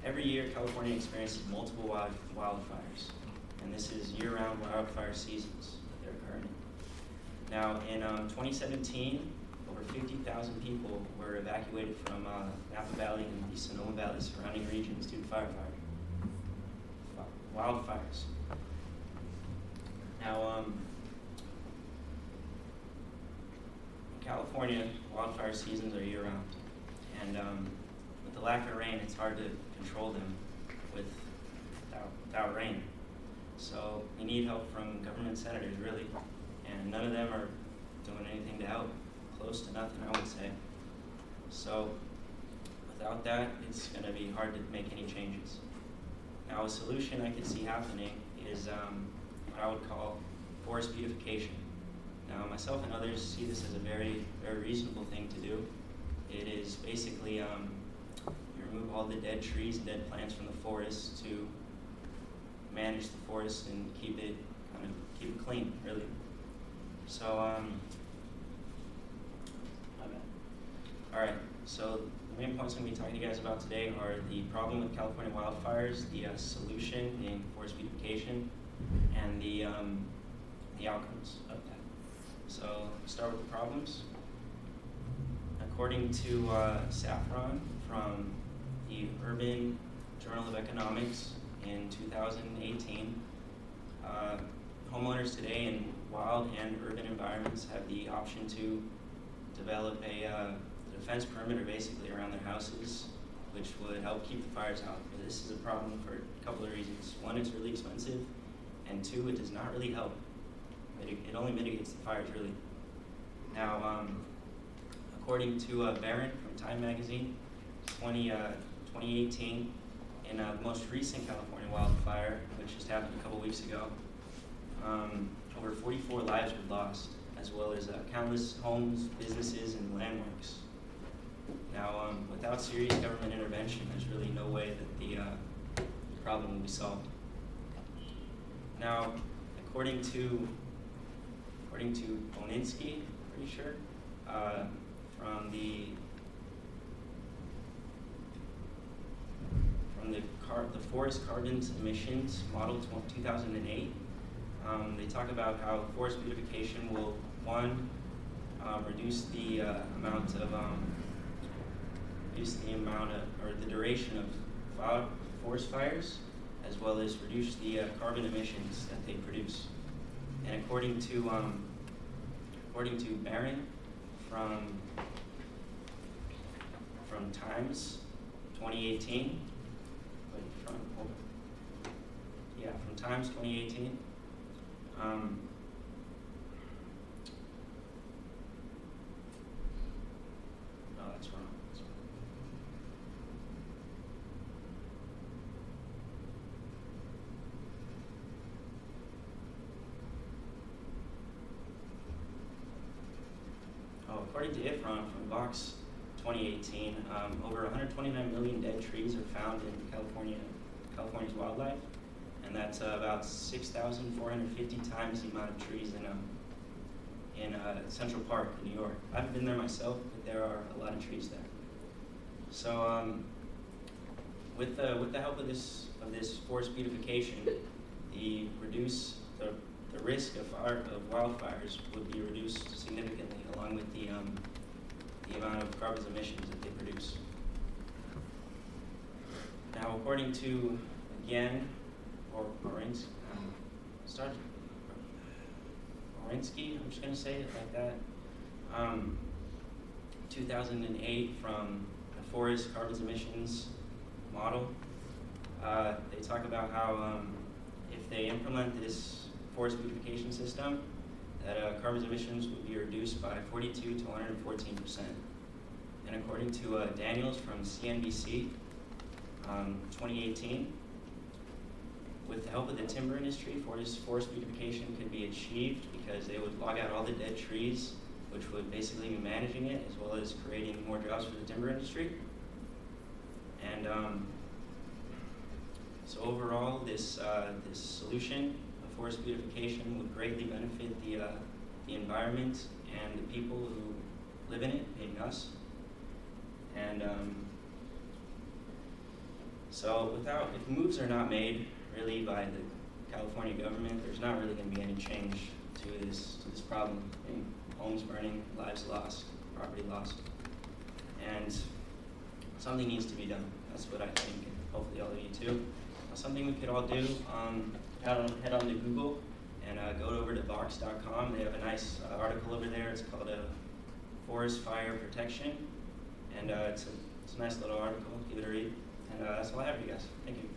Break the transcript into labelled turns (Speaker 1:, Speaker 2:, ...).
Speaker 1: Every year California experiences multiple wildfires, and this is year-round wildfire seasons that are occurring. Now, in 2017, over 50,000 people were evacuated from Napa Valley and the Sonoma Valley surrounding regions due to wildfires. Now, in California, wildfire seasons are year-round, and with the lack of rain, it's hard to control them without rain. So we need help from government senators, really, and none of them are doing anything to help. Close to nothing, I would say. So without that, it's going to be hard to make any changes. Now, a solution I could see happening is what I would call forest beautification. Now, myself and others see this as a very, very reasonable thing to do. It is basically you remove all the dead trees and dead plants from the forest to manage the forest and keep it clean, really. So, all right. So the main points I'm going to be talking to you guys about today are the problem with California wildfires, the solution being forest beautification, and the outcomes of that. So start with the problems. According to Saffron from the Urban Journal of Economics in 2018, homeowners today in wild and urban environments have the option to develop a defense perimeter basically around their houses, which would help keep the fires out. But this is a problem for a couple of reasons. One, it's really expensive, and two, it does not really help. It only mitigates the fires, really. Now, according to Barron from Time Magazine, 2018, in the most recent California wildfire, which just happened a couple weeks ago, over 44 lives were lost, as well as countless homes, businesses, and landmarks. Now, without serious government intervention, there's really no way that the problem will be solved. Now, according to Boninsky, pretty sure, from the Forest Carbon Emissions Model 2008, they talk about how forest beautification will, one, reduce the duration of forest fires, as well as reduce the carbon emissions that they produce. And according to Barron from Times 2018, from Times 2018. No, that's wrong. According to IFRON from Vox 2018, over 129 million dead trees are found in California's wildlife, and that's about 6,450 times the amount of trees in Central Park in New York. I haven't been there myself, but there are a lot of trees there. So, with the help of this forest beautification, the risk of wildfires would be reduced significantly, along with the amount of carbon emissions that they produce. Now, according to, again, Orinsky, I'm just going to say it like that, 2008 from the Forest Carbon Emissions Model, they talk about how if they implement this forest beautification system, that carbon emissions would be reduced by 42 to 114%. And according to Daniels from CNBC, 2018, with the help of the timber industry, forest beautification could be achieved because they would log out all the dead trees, which would basically be managing it, as well as creating more jobs for the timber industry. And so overall, this solution of forest beautification would greatly benefit the environment and the people who live in it, being us. And So if moves are not made really by the California government, there's not really going to be any change to this problem. I mean, homes burning, lives lost, property lost, and something needs to be done. That's what I think, and hopefully all of you too. Something we could all do, head on to Google and go over to Vox.com. They have a nice article over there. It's called Forest Fire Protection, and it's a nice little article. Give it a read. And that's all I have for you guys. Thank you.